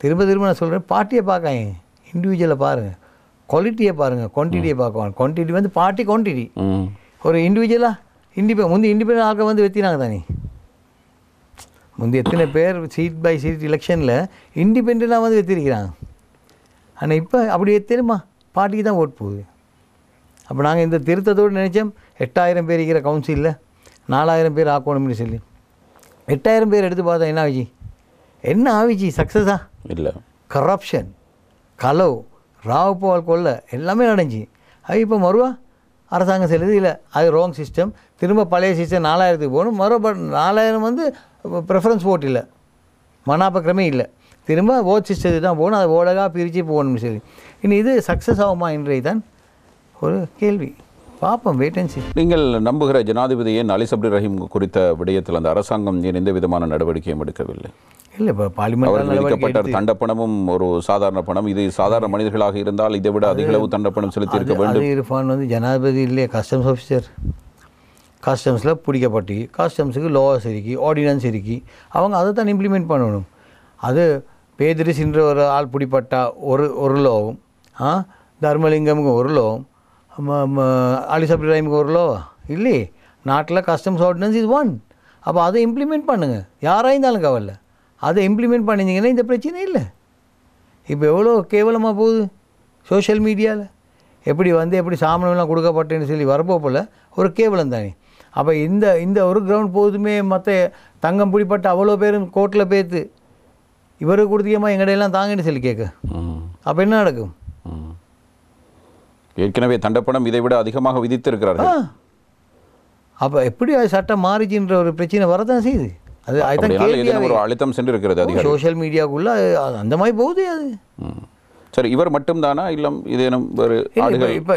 Speaker 2: திரும்ப நான் சொல்கிறேன், பார்ட்டியை பார்க்காங்க, இண்டிவிஜுவலை பாருங்கள், குவாலிட்டியை பாருங்கள், குவான்டிட்டியை பார்க்குவாங்க. குவான்டிட்டி வந்து பார்ட்டி குவான்டிட்டி, ஒரு இண்டிவிஜுவலாக இண்டிபெண்ட் ஆட்கள் வந்து வெற்றினாங்க தானே. முந்தைய எத்தனை பேர் சீட் பை சீட் எலெக்ஷனில் இண்டிபெண்ட்டாக வந்து வெற்றிருக்கிறாங்க. ஆனால் இப்போ அப்படி தெரியுமா, பார்ட்டிக்கு தான் ஓட் போகுது. அப்போ நாங்கள் இந்த திருத்தத்தோடு நினச்சோம் 8000 பேர் இருக்கிற கவுன்சிலில் 4000 பேர் ஆக்கணும்னு சொல்லி 8000 பேர் எடுத்து பார்த்தா என்ன ஆவிச்சு சக்ஸஸா
Speaker 1: இல்லை.
Speaker 2: கரப்ஷன், களவு, ராவுபால் கொள்ளை எல்லாமே நடந்துச்சு. அது இப்போ மறுவா அரசாங்கம் செல்லுது. இல்லை அது ரோங் சிஸ்டம், திரும்ப பழைய சிஸ்டம் 4000க்கு போகணும். மறுப 4000 வந்து ப்ரெஃபரன்ஸ் ஓட் இல்லை, மனாபக்கிரமே இல்லை, திரும்ப ஓட் சிஸ்டத்துக்கு தான் போகணும். அதை ஓடகா பிரித்து போகணும்னு சொல்லி இனி இது சக்ஸஸ் ஆகுமா என்றே தான் ஒரு கேள்வி. பார்ப்போம், வெயிட் அண்ட் சீ.
Speaker 1: நீங்கள் நம்புகிற ஜனாதிபதி ஏன் அலி சப்ரி ரஹீம் குறித்த விடயத்தில் அந்த அரசாங்கம் ஏன் எந்த விதமான நடவடிக்கையும் எடுக்கவில்லை?
Speaker 2: இல்லை, இப்போ பார்லிமெண்ட்
Speaker 1: விதிக்கப்பட்ட தண்டப்பணமும் ஒரு சாதாரண பணம், இது சாதாரண மனிதர்களாக இருந்தால் இதை விட அதிக அளவு தண்டப்பணம் செலுத்தி இருக்க வேண்டும்.
Speaker 2: இர்ஃபான் வந்து ஜனாதிபதி இல்லையே, கஸ்டம்ஸ் ஆஃபீஸர். கஸ்டம்ஸில் பிடிக்கப்பட்டு கஸ்டம்ஸுக்கு லோஸ் இருக்கி, ஆர்டினன்ஸ் இருக்கி, அவங்க அதை தான் இம்ப்ளிமெண்ட் பண்ணணும். அது பேதிரிஸ்ன்ற ஒரு ஆள் பிடிப்பட்டா ஒரு லோவும், தர்மலிங்கமுக்கு ஒரு லோவும், அலி சப்ரி ரஹீமுக்கு ஒரு லோவா இல்லையே. நாட்டில் கஸ்டம்ஸ் ஆர்டினன்ஸ் இது ஒன். அப்போ அதை இம்ப்ளிமெண்ட் பண்ணுங்கள், யாராக இருந்தாலும் கவலை. அதை இம்ப்ளிமெண்ட் பண்ணிங்கன்னா இந்த பிரச்சனை இல்லை. இப்போ எவ்வளோ கேவலமாக போகுது சோஷியல் மீடியாவில். எப்படி சாமானெல்லாம் கொடுக்கப்பட்டேன்னு சொல்லி வரப்போப்பில் ஒரு கேவலம் தானே. அப்போ இந்த ஒரு கிரவுண்ட் போதுமே மற்ற தங்கம் பிடிப்பட்ட அவ்வளோ பேரும் கோர்ட்டில் பேத்து இவருக்கு கொடுத்தியம்மா எங்கடையெல்லாம் தாங்கன்னு சொல்லி கேட்க, அப்போ என்ன நடக்கும்?
Speaker 1: ஏற்கனவே தண்டப்பணம் இதை விட அதிகமாக விதித்திருக்கிறார்கள்.
Speaker 2: அப்போ எப்படி அது சட்டம் மாறிச்சுன்ற ஒரு பிரச்சனை வரதான் செய்யுது. அது அதுதான்
Speaker 1: ஒரு அழுத்தம் சென்று இருக்கிறது
Speaker 2: சோஷியல் மீடியாவுக்குள்ளே அந்த மாதிரி போகுது அது.
Speaker 1: சரி, இவர் மட்டும்தானா இல்லை இதேனும் ஒரு
Speaker 2: இப்போ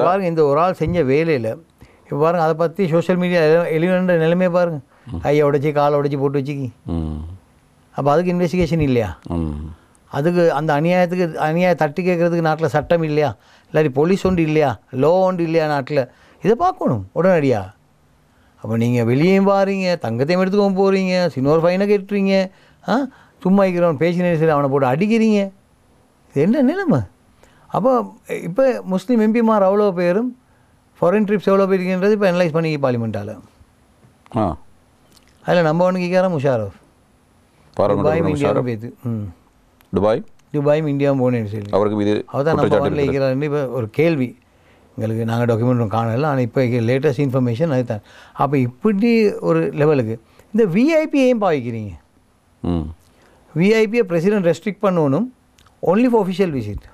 Speaker 2: பாருங்க, இந்த ஒரு ஆள் செஞ்ச வேலையில் இப்போ பாருங்க, அதை பற்றி சோஷியல் மீடியா எழுதுன்ற நிலைமையை பாருங்க. கையை உடைச்சி காலை உடைச்சி போட்டு வச்சுக்கி, அப்போ அதுக்கு இன்வெஸ்டிகேஷன் இல்லையா? அதுக்கு அந்த அநியாயம் தட்டி கேட்குறதுக்கு நாட்டில் சட்டம் இல்லையா? இல்லாட்டி போலீஸ் ஒன்று இல்லையா? லோ ஒன்று இல்லையா நாட்டில்? இதை பார்க்கணும் உடனடியாக. அப்போ நீங்கள் வெளியேயும் பாருங்க, தங்கத்தையும் எடுத்துக்கவும் போகிறீங்க, சின்னொரு ஃபைனை கேட்டுறீங்க, சும்மா இருக்கிறவன் பேசினே சரி அவனை போட்டு அடிக்கிறீங்க. இது என்ன நிலைமை? அப்போ இப்போ முஸ்லீம் எம்பிமார் அவ்வளோ பேரும் ஃபாரின் ட்ரிப்ஸ் எவ்வளோ போயிருக்கின்றது இப்போ அனலைஸ் பண்ணி பார்லிமெண்ட்டால். அதில் நம்ம ஒன்று கேட்குறோம் முஷாரஃப் துபாயும் இந்தியாவும் பேத்து துபாயும் இந்தியாவும் போனேன்னு சொல்லி அவருக்கு இது அவர் தான் நம்ம ஒன்றில் இருக்கிறாருன்னு இப்போ ஒரு கேள்வி எங்களுக்கு. நாங்கள் டாக்குமெண்ட் காணலை, ஆனால் இப்போ லேட்டஸ்ட் இன்ஃபர்மேஷன் அது தான். அப்போ இப்படி ஒரு லெவலுக்கு இந்த விஐபியையும் பாவிக்கிறீங்க. விஐபியை பிரசிடென்ட் ரெஸ்ட்ரிக்ட் பண்ணணும் ஒன்லி ஃபார் ஒஃபிஷியல் விசிட்.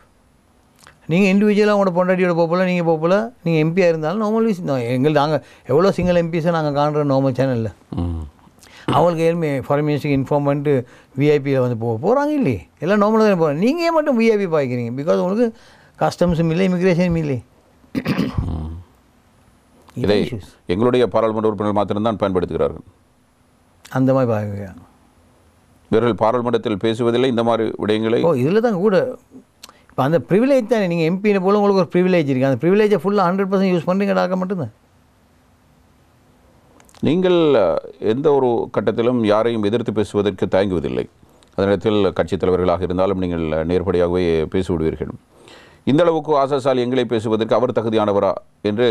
Speaker 2: நீங்கள் இண்டிவிஜுவலாக உங்களோட பொண்டாட்டியோட போகல, நீங்கள் போகல, நீங்கள் எம்பியாக இருந்தாலும் நார்மல் விசிட். நாங்கள் எவ்வளோ சிங்கிள் எம்பிஸை நாங்கள் காண்ற நார்மல் சேனலில் அவங்களுக்கு ஏழ்மை ஃபாரின் மினிஸ்டருக்கு இன்ஃபார்ம் பண்ணிட்டு விஐபியில் வந்து போகிறாங்க இல்லையே, எல்லாம் நார்மலாக தான் போகிறாங்க. நீங்கள் ஏன் மட்டும் விஐபி பாய்க்கிறீங்க? பிகாஸ் உங்களுக்கு கஸ்டம்ஸும் இல்லை, இமிக்ரேஷனும் இல்லை.
Speaker 1: இதை எங்களுடைய பாராளுமன்ற உறுப்பினர்கள் மாத்திரம்தான் பயன்படுத்துகிறார்கள்.
Speaker 2: அந்த மாதிரி பாருங்க,
Speaker 1: இவர்கள் பாராளுமன்றத்தில் பேசுவதில்லை இந்த மாதிரி விடயங்களை.
Speaker 2: இதில் தான் கூட இப்போ அந்த ப்ரிவிலேஜ் தானே. நீங்கள் எம்பின்னு போல உங்களுக்கு ஒரு ப்ரிவிலேஜ் இருக்குது, அந்த ப்ரிவிலேஜை ஃபுல்லாக 100% யூஸ் பண்ணுறீங்கடாக்க மட்டும்தான்.
Speaker 1: நீங்கள் எந்த ஒரு கட்டத்திலும் யாரையும் எதிர்த்து பேசுவதற்கு தயங்குவதில்லை. அதே நேரத்தில் கட்சித் தலைவர்களாக இருந்தாலும் நீங்கள் நேர்படியாகவே பேசிவிடுவீர்கள். இந்த அளவுக்கு ஆசாசால் எங்களை பேசுவதற்கு அவர் தகுதியானவரா என்று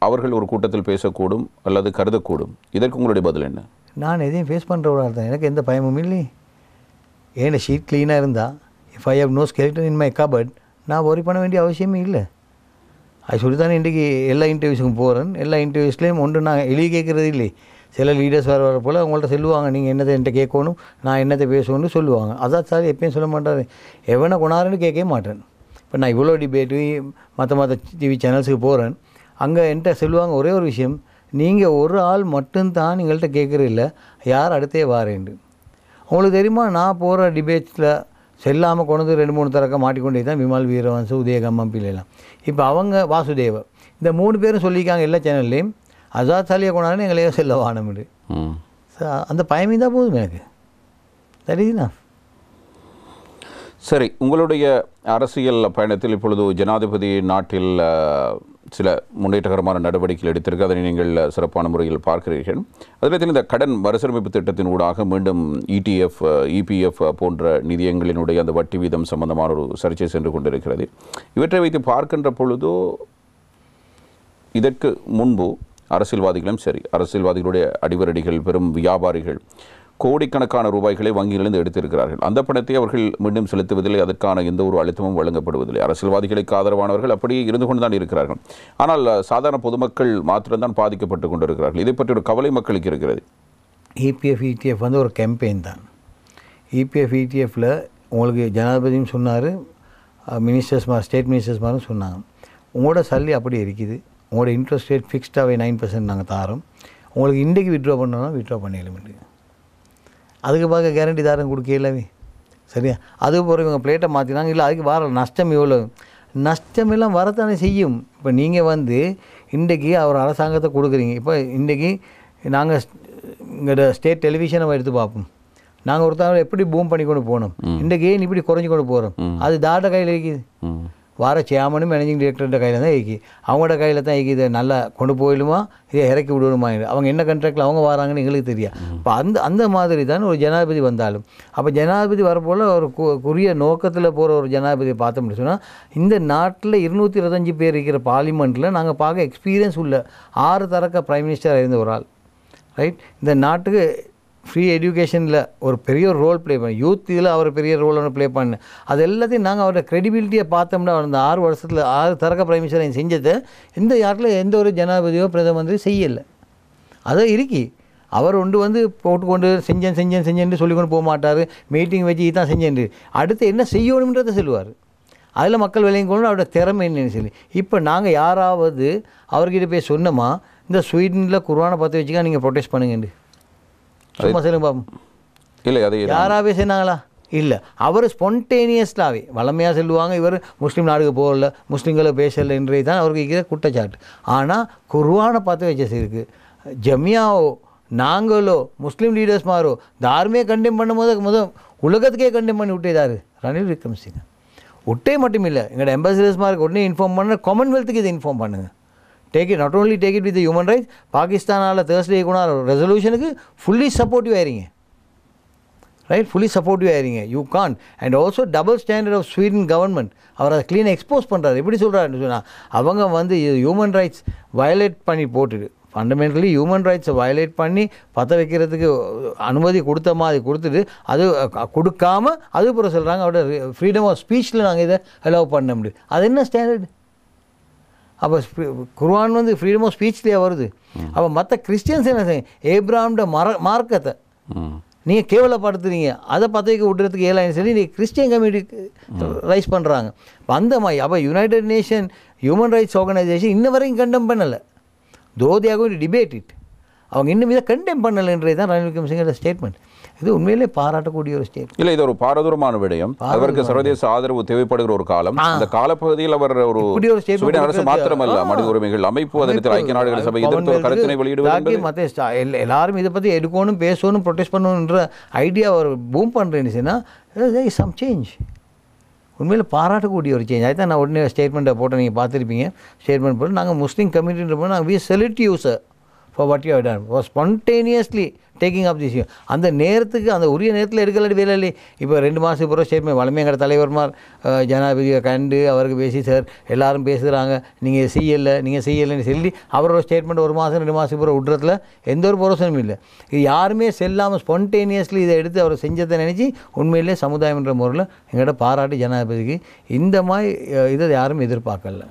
Speaker 1: அவர்கள் ஒரு கூட்டத்தில் பேசக்கூடும் அல்லது கருதக்கூடும். இதற்கு உங்களுடைய பதில் என்ன?
Speaker 2: நான் எதையும் ஃபேஸ் பண்ணுறவராக இருந்தேன், எனக்கு எந்த பயமும் இல்லை. ஏன்னா ஷீட் க்ளீனாக இருந்தால் if I have no skeleton in my cupboard நான் ஒரி பண்ண வேண்டிய அவசியமே இல்லை. அது சொல்லி தானே இன்றைக்கி எல்லா இன்டர்வியூஸுக்கும் போகிறேன். எல்லா இன்டர்வியூஸ்லேயும் ஒன்று நான் எழுதி கேட்குறது இல்லை. சில லீடர்ஸ் வர போல் அவங்கள்ட்ட சொல்லுவாங்க, நீங்கள் என்னத்தை என்கிட்ட கேட்கணும், நான் என்னத்தை பேசணும்னு சொல்லுவாங்க. அதான் சார் எப்பயும் சொல்ல மாட்டார், எவனை கொண்டாருன்னு கேட்கவே மாட்டேன். இப்போ நான் இவ்வளோ டிபேட்டு மற்ற டிவி சேனல்ஸுக்கு போகிறேன், அங்கே என்கிட்ட சொல்லுவாங்க ஒரே ஒரு விஷயம், நீங்கள் ஒரு ஆள் மட்டும்தான் எங்கள்கிட்ட கேட்குறது இல்லை, யார் அடுத்தே வாரேண்டு. உங்களுக்கு தெரியுமா, நான் போகிற டிபேட்ஸில் செல்லாமல் கொண்டு 2-3 தரக்க மாட்டிக்கொண்டே தான் விமல் வீரவன்சு உதயகம்மம் பிள்ளைலாம். இப்போ அவங்க வாசுதேவ இந்த 3 பேரும் சொல்லியிருக்காங்க எல்லா சேனல்லையும், அசாத் சாலியை கொண்டாடுன்னு எங்களையோ செல்ல வானமுடு. அந்த பயமே தான் போதும் எனக்கு, சரிங்களா?
Speaker 1: சரி, உங்களுடைய அரசியல் பயணத்தில் இப்பொழுது ஜனாதிபதி நாட்டில் சில முன்னேற்றகரமான நடவடிக்கைகள் எடுத்திருக்கு, அதனை நீங்கள் சிறப்பான முறையில் பார்க்கிறீர்கள். அதில் இந்த கடன் மறுசீரமைப்பு திட்டத்தின் ஊடாக மீண்டும் ETF, EPF போன்ற நிதியங்களினுடைய அந்த வட்டி வீதம் சம்பந்தமான ஒரு சர்ச்சை சென்று கொண்டிருக்கிறது. இவற்றை வைத்து பார்க்கின்ற பொழுது இதற்கு முன்பு அரசியல்வாதிகளும் சரி, அரசியல்வாதிகளுடைய அடிவரடிகள், பெரும் வியாபாரிகள் கோடிக்கணக்கான ரூபாய்களை வங்கியிலிருந்து எடுத்திருக்கிறார்கள். அந்த பணத்தை அவர்கள் மீண்டும் செலுத்துவதில்லை. அதற்கான எந்த ஒரு அழுத்தமும் வழங்கப்படுவதில்லை. அரசியல்வாதிகளுக்கு ஆதரவானவர்கள் அப்படியே இருந்து கொண்டு தான் இருக்கிறார்கள். ஆனால் சாதாரண பொதுமக்கள் மாத்திரம்தான் பாதிக்கப்பட்டு கொண்டிருக்கிறார்கள். இதை பற்றி ஒரு கவலை மக்களுக்கு இருக்கிறது.
Speaker 2: இபிஎஃப் இடிஎஃப் வந்து ஒரு கேம்பெயின் தான். இபிஎஃப் இடிஎஃப்பில் உங்களுக்கு ஜனாதிபதியும் சொன்னார், மினிஸ்டர்ஸ் ஸ்டேட் மினிஸ்டர்ஸ் மாதிரியும் சொன்னாங்க, உங்களோட சல்லி அப்படி இருக்குது, உங்களோட இன்ட்ரெஸ்ட் ரேட் ஃபிக்ஸ்டாகவே 9% நாங்கள் தாரோம், உங்களுக்கு இன்றைக்கு விட்ரா பண்ணோன்னா விட்ரா பண்ணிடலாம். அதுக்கு பார்க்க கேரண்டி தாரம் கொடுக்கலாமே, சரியா? அது பிறகு இவங்க பிளேட்டை மாற்றினாங்க. இல்லை அதுக்கு வர நஷ்டம் எவ்வளோ, நஷ்டமெல்லாம் வரத்தானே செய்யும். இப்போ நீங்கள் வந்து இன்றைக்கி அவர் அரசாங்கத்தை கொடுக்குறீங்க. இப்போ இன்றைக்கி நாங்கள் இங்கே ஸ்டேட் டெலிவிஷனை எடுத்து பார்ப்போம். நாங்கள் ஒருத்தவங்க எப்படி பூம் பண்ணி கொண்டு போனோம், இன்றைக்கி ஏன் இப்படி குறைஞ்சி கொண்டு போகிறோம்? அது தாட்ட கையில் இருக்குது. வார சேர்மனும் மேனேஜிங் டைரக்டர்கிட்ட கையில் தான் இருக்குது. அவங்களோட கையில் தான் இதை நல்லா கொண்டு போயிடுமா, இதை இறக்கி விடணுமா, அவங்க என்ன கான்ட்ராக்டில் அவங்க வராங்கன்னு எங்களுக்கு தெரியாது. இப்போ அந்த மாதிரி தான் ஒரு ஜனாதிபதி வந்தாலும். அப்போ ஜனாதிபதி வரப்போல் ஒரு குறிய நோக்கத்தில் போகிற ஒரு ஜனாதிபதியை பார்த்தோம்னு சொன்னால், இந்த நாட்டில் 225 பேர் இருக்கிற பார்லிமெண்ட்டில் நாங்கள் பார்க்க எக்ஸ்பீரியன்ஸ் உள்ள 6 தரக்க பிரைம் மினிஸ்டர் இருந்த ஒரு ஆள், ரைட்? இந்த நாட்டுக்கு ஃப்ரீ எஜுகேஷனில் ஒரு பெரிய ரோல் ப்ளே பண்ணி, யூத் இதில் அவர் பெரிய ரோல் ஒன்று ப்ளே பண்ணு. அது எல்லாத்தையும் நாங்கள் அவரோட க்ரெடிபிலிட்டியை பார்த்தோம்னா, அந்த 6 வருஷத்தில் 6 தரக்க பிரைம் மினிஸ்டர் செஞ்சதை இந்த நாட்டில் எந்த ஒரு ஜனாதிபதியோ பிரதம மந்திரி செய்யலை. அதை இருக்கி அவர் வந்து போட்டுக்கொண்டு செஞ்சேன்னு சொல்லிக்கொண்டு போக மாட்டார். மீட்டிங் வச்சு தான் செஞ்சேன், அடுத்து என்ன செய்யணுன்றதை சொல்லுவார். அதில் மக்கள் விளையங்கொண்டு அவரோட திறமை என்னன்னு சொல்லி. இப்போ நாங்கள் யாராவது அவர்கிட்ட போய் சொன்னோமா, இந்த ஸ்வீடனில் குர்ஆனை பற்ற வச்சுக்கா நீங்கள் ப்ரொடெஸ்ட் பண்ணுங்கண்டு சும்மா சொல்லுங்க பாப்போம்.
Speaker 1: இல்லை அது
Speaker 2: யாராவே சொன்னாங்களா? இல்லை. அவர் ஸ்பான்டேனியஸ்டாகவே வளமையாக சொல்லுவாங்க, இவர் முஸ்லீம் நாடுக்கு போகல, முஸ்லீம்களை பேசலைன்றது தான் அவருக்கு இருக்கிற குற்றச்சாட்டு. ஆனால் குர்ஆனை பார்த்து வச்சிருக்கு ஜமியாவோ நாங்களோ முஸ்லீம் லீடர்ஸ் மாரோ தாருமே கண்டெம் பண்ணும்போது உலகத்துக்கே கண்டெம் பண்ணி விட்டேதாரு ரணில் விக்ரமசிங்க. விட்டே மட்டும் இல்லை, எங்களோட எம்பசிடர்ஸ்மாருக்கு உடனே இன்ஃபார்ம் பண்ண, காமன்வெல்த்துக்கு இதை இன்ஃபார்ம் பண்ணுங்கள். Take it, not only take it with human rights. பாகிஸ்தானால் தேர்ஸ்டே கூட ரெசல்யூஷனுக்கு ஃபுல்லி சப்போர்ட்டிவ் ஆயிருங்க, ரைட்? ஃபுல்லி சப்போர்ட்டிவ் ஆயிருங்க. You can. And also double standard of Sweden government அவர் அதை க்ளீனாக எக்ஸ்போஸ் பண்ணுறாரு. எப்படி சொல்கிறாருன்னு சொன்னால், அவங்க வந்து ஹியூமன் ரைட்ஸ் வயலேட் பண்ணி போட்டுட்டு, ஃபண்டமெண்டலி ஹியூமன் ரைட்ஸை வயலேட் பண்ணி பற்ற வைக்கிறதுக்கு அனுமதி கொடுத்த மாதிரி கொடுத்துட்டு, அது கொடுக்காமல் அதுக்கப்புறம் சொல்கிறாங்க அவரோட ஃப்ரீடம் ஆஃப் ஸ்பீச்சில் நாங்கள் இதை அலோவ் பண்ண முடியும். அது என்ன ஸ்டாண்டர்டு? அப்போ குர்ஆன் வந்து ஃப்ரீடம் ஆஃப் ஸ்பீச்லேயே வருது. அப்போ மற்ற கிறிஸ்டியன்ஸ் என்ன செய்யும், ஏப்ராஹாம்ட மார்க்கத்தை நீங்கள் கேவலப்படுத்துறீங்க, அதை பற்ற வைக்க விட்டுறதுக்கு ஏலாயின்னு சொல்லி நீங்கள் கிறிஸ்டியன் கம்யூனிட்டி ரைஸ் பண்ணுறாங்க. அந்த மாதிரி அப்போ United Nation Human Rights Organisation இன்ன வரைக்கும் கண்டெம் பண்ணலை. Though they are going to debate it. அவங்க இன்னும் இதை கண்டெம் பண்ணலைன்றது தான் ரணில் விக்ரமசிங்கோட ஸ்டேட்மெண்ட். இது உண்மையிலே பாராட்டக்கூடிய ஒரு ஸ்டேட்.
Speaker 1: இல்லை, இது ஒரு பாரதூரமான விடயம். அவருக்கு சர்வதேச ஆதரவு தேவைப்படுகிற ஒரு காலம். அந்த காலப்பகுதியில் அவர் ஒரு ஸ்வீடன் அரசு மாத்திரமல்ல, மனித உரிமைகள் அமைப்பு, அதற்கு ஐக்கிய நாடுகள் சபை எதிர்த்து ஒரு கருத்தினை வெளியிடுவது,
Speaker 2: எல்லாரும் இதை பற்றி எடுக்கணும், பேசணும், ப்ரொடெஸ்ட் பண்ணணுன்ற ஐடியா அவர் பூம் பண்ணுறேன்னு சம் சேஞ்ச். உண்மையில் பாராட்டக்கூடிய ஒரு சேஞ்ச். அதுதான் நான் உடனே ஸ்டேட்மெண்ட்டை போட்டு நீங்கள் பார்த்துருப்பீங்க. ஸ்டேட்மெண்ட் போட்டு நாங்கள் முஸ்லீம் கம்யூனிட்டின்ற போது நாங்கள் we salute you sir for what you have done for spontaneously taking up this. அந்த நேரத்துக்கு அந்த உரிய நேரத்தில் எடுக்கலாடி வேலை இல்லை. இப்போ 2 மாதத்துக்கு பிறகு ஸ்டேட்மெண்ட் வளமே எங்கள் தலைவர்மார் ஜனாதிபதியை கண்டு அவருக்கு பேசி, சார் எல்லாரும் பேசுகிறாங்க, நீங்கள் செய்யலைன்னு சொல்லி அவரோட ஸ்டேட்மெண்ட் 1 மாதம் 2 மாதத்துக்கு பிறகு விட்றதுல எந்த ஒரு ப்ரோசனும் இல்லை. இது யாருமே செல்லாமல் ஸ்பான்டேனியஸ்லி இதை எடுத்து அவர் செஞ்சதை நினச்சி உண்மையிலே சமுதாயம்ன்ற முறையில் எங்கள்கிட்ட பாராட்டி ஜனாதிபதிக்கு இந்த மாதிரி இதை யாரும் எதிர்பார்க்கல.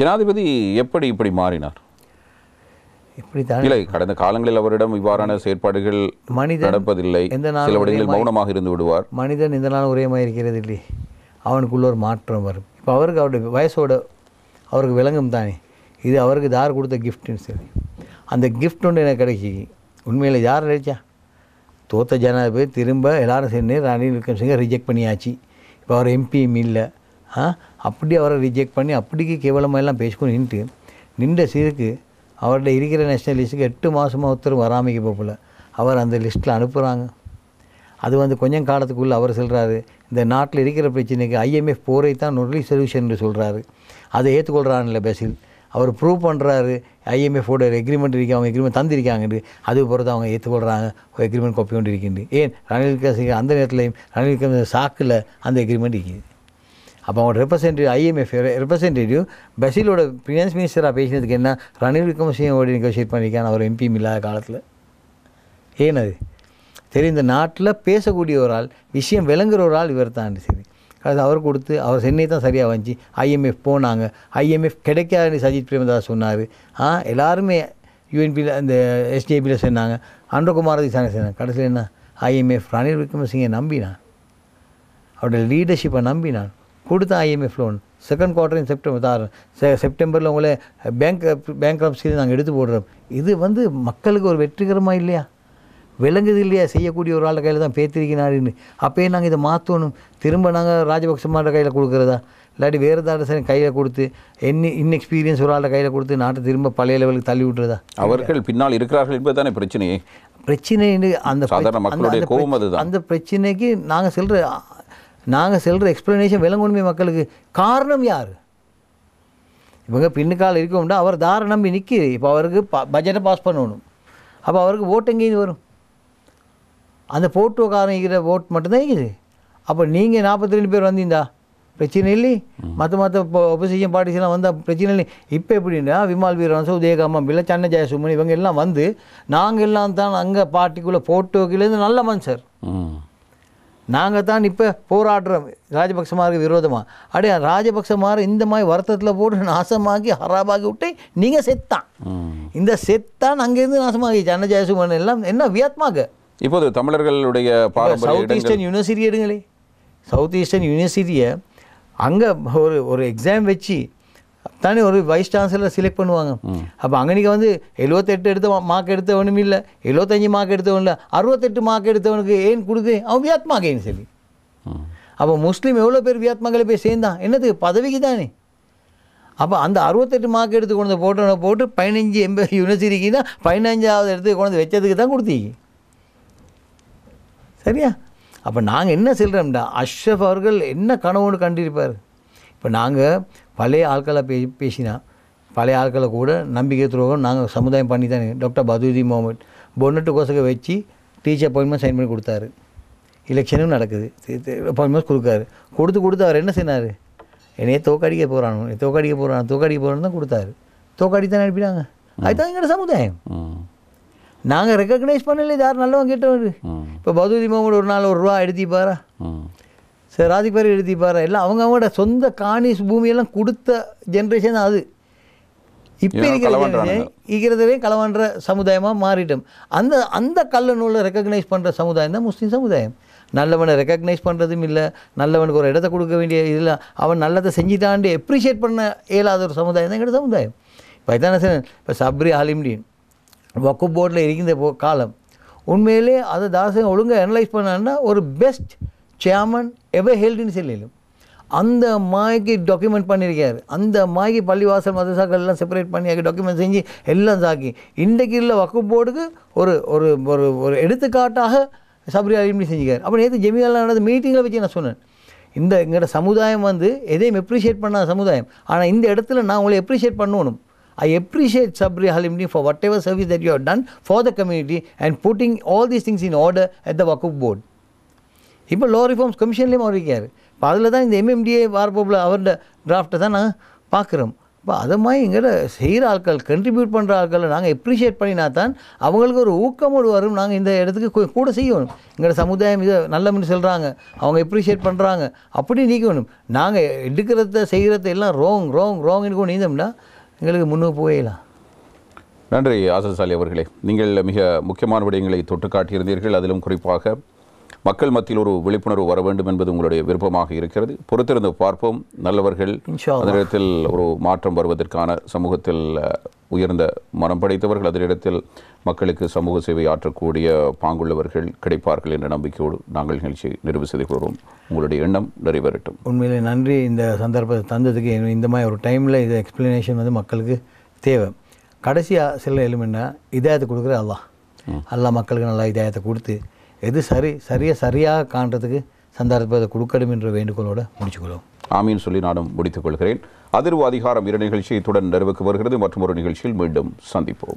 Speaker 1: ஜனாதிபதி எப்படி இப்படி மாறினார்?
Speaker 2: இப்படித்தான்
Speaker 1: இல்லை, கடந்த காலங்களில் அவரிடம் இவ்வாறான செயற்பாடுகள் நடப்பதில்லை. சில விடங்களில் மௌனமாக இருந்து விடுவார்.
Speaker 2: மனிதன் இந்த நாள் ஒரே மாதிரி இருக்கிறது இல்லை, அவனுக்குள்ள ஒரு மாற்றம் வரும். இப்போ அவருக்கு அவருடைய வயசோட அவருக்கு விளங்கும் தானே, இது அவருக்கு தார் கொடுத்த கிஃப்ட்னு சரி. அந்த கிஃப்ட் ஒன்று எனக்கு கிடைச்சி உண்மையில் யார் நினைச்சா, தோத்த ஜனாதிபதி திரும்ப எல்லாரும் சேர்ந்து ரணில் விக்ரமசிங்க ரிஜெக்ட் பண்ணியாச்சு. இப்போ அவர் எம்பியும் இல்லை, அப்படி அவரை ரிஜெக்ட் பண்ணி அப்படிக்கு கேவலமாக எல்லாம் பேசிக்கொண்டு நின்ற சீருக்கு அவர்கிட்ட இருக்கிற நேஷனல் லிஸ்ட்டுக்கு 8 மாதமாக ஒருத்தரும் வராமைக்கு போகல. அவர் அந்த லிஸ்ட்டில் அனுப்புகிறாங்க. அது வந்து கொஞ்சம் காலத்துக்குள்ளே அவர் சொல்கிறாரு, இந்த நாட்டில் இருக்கிற பிரச்சனைக்கு IMF போரை தான் ஒன்லி சொல்யூஷன் சொல்கிறாரு. அதை ஏற்றுக்கொள்கிறான்ல பேசில். அவர் ப்ரூவ் பண்ணுறாரு, IMFோட எக்ரிமெண்ட் இருக்கு, அவங்க எக்ரிமெண்ட் தந்திருக்காங்கன்னு. அது பொறுத்து அவங்க ஏற்றுக்கொள்கிறாங்க, எக்ரிமெண்ட் காப்பி கொண்டு இருக்கின்று. ஏன் ரணில் விக்ரமசிங்க அந்த நேரத்துலையும் ரணில் விக்ரமசிங்க சாக்கில் அந்த எக்ரிமெண்ட் இருக்குது. அப்போ அவங்களோட IMF ரெப்ரசன்டேட்டிவ் பசிலோட ஃபினான்ஸ் மினிஸ்டராக பேசினதுக்கு என்ன, ரணில் விக்ரமசிங்கோட நெகோசியேட் பண்ணியிருக்கான் அவர் எம்பியும் இல்லாத காலத்தில். ஏன் அது சரி இந்த நாட்டில் பேசக்கூடிய ஒரு ஆள், விஷயம் விளங்குற ஒரு ஆள் இவர் தான். சரி அது அவர் கொடுத்து அவர் சென்னை தான் சரியாக வந்துச்சு. IMF போனாங்க, IMF கிடைக்காதுன்னு சஜித் பிரேமதாஸ் சொன்னார். எல்லாருமே UNPயில் அந்த SJPயில் சொன்னாங்க, அன்றகுமாரதி சொன்னாங்க. கடைசியில் என்ன, IMF ரணில் விக்ரமசிங்கே நம்பினான், அவருடைய லீடர்ஷிப்பை நம்பினான், கொடுத்த IMF லோன். செகண்ட் குவார்ட்டர் செப்டம்பரில் உங்களை பேங்க்ரப்சியில் நாங்கள் எடுத்து போடுறோம். இது மக்களுக்கு ஒரு வெற்றிகரமாக இல்லையா, விளங்குது இல்லையா, செய்யக்கூடிய ஒரு ஆள் கையில் தான் பேத்திருக்கிறாருன்னு. அப்போயே நாங்கள் இதை மாற்றணும். திரும்ப நாங்கள் ராஜபக்சமாட்ட கையில் கொடுக்குறதா, இல்லாட்டி வேறு ஏதாவது கையில் கொடுத்து இன்எக்ஸ்பீரியன்ஸ் ஒரு ஆளை கையில் கொடுத்து நாட்டை திரும்ப பழைய லெவலுக்கு தள்ளி விட்டுறதா?
Speaker 1: அவர்கள் பின்னால் இருக்கிறார்கள் என்பது தானே பிரச்சனையே.
Speaker 2: பிரச்சனை
Speaker 1: அந்த
Speaker 2: பிரச்சனைக்கு நாங்கள் செல்கிற எக்ஸ்பிளனேஷன் விளங்கணுமே மக்களுக்கு. காரணம் யார்? இவங்க பின்னுக்கால் இருக்கோம்னா அவர் தாரை நம்பி நிற்கிது. இப்போ அவருக்கு பட்ஜெட்டை பாஸ் பண்ணணும். அப்போ அவருக்கு ஓட்டு எங்கேயும் வரும்? அந்த போட்டோக்காரன் இருக்கிற ஓட் மட்டும்தான் இருக்குது. அப்போ நீங்கள் 42 பேர் வந்தீங்களா பிரச்சனை இல்லை, மற்ற ஒப்போசிஷன் பார்ட்டிஸ்லாம் வந்தால் பிரச்சனை இல்லை. இப்போ எப்படின்னா விமல் வீரவன்ச, உதயகாமம் பிள்ளை, சன்ன ஜெயசுமன் இவங்க எல்லாம் நாங்கள் எல்லாம் தான் அங்கே பார்ட்டிக்குள்ளே போட்டோக்கிலேருந்து நல்ல மனுஷர், நாங்கள் தான் இப்போ போராடுறோம் ராஜபக்சமாருக்கு விரோதமாக. அப்படியே ராஜபக்சமார் இந்த மாதிரி வருத்தத்தில் போட்டு நாசமாக்கி ஹராபாக்கி விட்டு நீங்கள் செத்தான். இந்த செத்தான் அங்கேருந்து நாசமாகி சன்ன ஜெயசுமன் எல்லாம் என்ன வியத்மாக.
Speaker 1: இப்போது தமிழர்களுடைய
Speaker 2: சவுத் ஈஸ்டர்ன் யூனிவர்சிட்டி எடுங்களே, சவுத் ஈஸ்டர்ன் யூனிவர்சிட்டியை அங்கே ஒரு எக்ஸாம் வச்சு தானே ஒரு வைஸ் சான்சலர் செலக்ட் பண்ணுவாங்க. அப்போ அங்கே நீங்கள் 78 எடுத்த மார்க் எடுத்தவனும் இல்லை, 75 மார்க் எடுத்தவன் இல்லை, 68 மார்க் எடுத்தவனுக்கு ஏன் கொடுக்கு, அவன் வியாத்மாகேன்னு சொல்லி. அப்போ முஸ்லீம் எவ்வளோ பேர் வியாத்மாக்களை போய் சேர்ந்தான், என்னது பதவிக்கு தானே. அப்போ அந்த 68 மார்க் எடுத்து கொண்டு போட்டோனை போட்டு 15 MBA யூனிவர்சிட்டிக்குன்னா 15ஆவது எடுத்து கொண்டு வச்சதுக்கு தான் கொடுத்தீங்க, சரியா? அப்போ நாங்கள் என்ன சொல்கிறோம்டா, அஷ்ரஃப் அவர்கள் என்ன கனவுன்னு கண்டிருப்பார். இப்போ நாங்கள் பழைய ஆட்களை பேசினா பழைய ஆட்களை கூட நம்பிக்கை துரோகம் நாங்கள் சமுதாயம் பண்ணி தானே. டாக்டர் பதுதீன் முகமது பொன்னட்டு கோசக வச்சு டீச்சர் அப்பாயின்மெண்ட் சைன் பண்ணி கொடுத்தாரு. எலெக்ஷனும் நடக்குது, அப்பாயின்மெண்ட்ஸ் கொடுத்து அவர் என்ன செய்னார், என்னையே தோக்கடிக்க போகிறான்னு தான் கொடுத்தாரு. தோக்கடி தான் அனுப்பினாங்க. அதுதான் எங்களோட சமுதாயம். நாங்கள் ரெக்கக்னைஸ் பண்ணல யார் நல்லவங்க கேட்டவர். இப்போ பதுதீன் முகமது ஒரு நாள் ₹1 எடுத்திப்பாரா, சரி ராஜிக் பேர் எழுதிப்பார், எல்லாம் அவங்களோட சொந்த காணிஸ் பூமியெல்லாம் கொடுத்த ஜென்ரேஷன் தான் அது. இப்போ இருக்கிறதே களவான்ற சமுதாயமாக மாறிட்டோம். அந்த கள்ள நூலை ரெக்கக்னைஸ் பண்ணுற சமுதாயம் தான் முஸ்லீம் சமுதாயம். நல்லவனை ரெக்கக்னைஸ் பண்ணுறதும் இல்லை, நல்லவனுக்கு ஒரு இடத்த கொடுக்க வேண்டிய இதில் அவன் நல்லதை செஞ்சுட்டாண்டு எப்ரிஷியேட் பண்ண இயலாத ஒரு சமுதாயம் தான் எங்களோட சமுதாயம். இப்போ இதான சார், இப்போ சப்ரி ஹாலிம்டீன் வக்குப் போர்டில் இருக்கின்ற காலம் உண்மையிலே அதை தாசன் ஒழுங்காக அனலைஸ் பண்ணான்னா ஒரு பெஸ்ட் சேர்மன் எவர் ஹெல்டுன்னு சொல்லலும். அந்த மாய்க்கு டாக்குமெண்ட் பண்ணியிருக்காரு. அந்த மாய்க்கு பள்ளிவாசல் மதரசாக்கள் எல்லாம் செப்பரேட் பண்ணி டாக்குமெண்ட் செஞ்சு எல்லாம் சாக்கி இன்றைக்கு இல்லை வக்குப் போர்டுக்கு ஒரு ஒரு ஒரு எடுத்துக்காட்டாக சப்ரி அலிம்னி செஞ்சுக்கார். அப்போ நேற்று ஜெமியாவில் நடந்த மீட்டிங்கில் வச்சு நான் சொன்னேன், எங்களோட சமுதாயம் எதையும் எப்ரிஷியேட் பண்ணாத சமுதாயம். ஆனால் இந்த இடத்துல நான் உங்களை எப்ரிஷியேட் பண்ணணும். I appreciate Sabri Halimni for whatever service that you have done for the community and putting all these things in order at the Waqf board. இப்போ லோ ரிஃபார்ம்ஸ் கமிஷன்லேயும் அவர் இருக்கார். இப்போ அதில் தான் இந்த MMDA வார்போப்பில் அவரோட டிராஃப்ட்டை தான் நாங்கள் பார்க்குறோம். இப்போ அதை மாதிரி எங்களை செய்கிற ஆட்கள், கண்ட்ரிபியூட் பண்ணுற ஆட்களை நாங்கள் எப்ரிஷியேட் பண்ணினா தான் அவங்களுக்கு ஒரு ஊக்கமோடு வரும். நாங்கள் இந்த இடத்துக்கு கூட செய்யணும். எங்களோட சமுதாயம் இதை நல்ல சொல்கிறாங்க, அவங்க எப்ரிஷியேட் பண்ணுறாங்க, அப்படி நீக்கணும். நாங்கள் எடுக்கிறத செய்கிறத எல்லாம் ரோங்னு கொண்டு நீந்தோம்னா எங்களுக்கு முன்னுக்கு போயிடலாம்.
Speaker 1: நன்றி ஆசஸ் அலி அவர்களே. நீங்கள் மிக முக்கியமான விடயங்களை தொட்டு காட்டியிருந்தீர்கள். அதிலும் குறிப்பாக மக்கள் மத்தியில் ஒரு விழிப்புணர்வு வர வேண்டும் என்பது உங்களுடைய விருப்பமாக இருக்கிறது. பொறுத்திருந்து பார்ப்போம். நல்லவர்கள் அந்த இடத்தில் ஒரு மாற்றம் வருவதற்கான சமூகத்தில் உயர்ந்த மனம் படைத்தவர்கள், அதனிடத்தில் மக்களுக்கு சமூக சேவை ஆற்றக்கூடிய பாங்குள்ளவர்கள் கிடைப்பார்கள் என்ற நம்பிக்கையோடு நாங்கள் நிகழ்ச்சியை நிறைவு செய்து கொள்கிறோம். உங்களுடைய எண்ணம் நிறைவேறட்டும்.
Speaker 2: உண்மையிலே நன்றி இந்த சந்தர்ப்பத்தை தந்ததுக்கு. இந்த மாதிரி ஒரு டைமில் இது எக்ஸ்பிளனேஷன் மக்களுக்கு தேவை. கடைசியாக சில எலிமெண்ட்னா இதாயத்தை கொடுக்குற அல்லாஹ் மக்களுக்கு நல்லா இதாயத்தை கொடுத்து எது சரியாக காண்றதுக்கு சந்தர்ப்பத்தை கொடுக்கணும் என்ற வேண்டுகோளோடு முடிச்சுக்கொள்ளும்.
Speaker 1: ஆமீன் சொல்லி நானும் முடித்துக் கொள்கிறேன். அதிர்வு அதிகாரம் 2 நிகழ்ச்சி இத்துடன் நிறைவுக்கு வருகிறது. மற்றும் ஒரு நிகழ்ச்சியில் மீண்டும் சந்திப்போம்.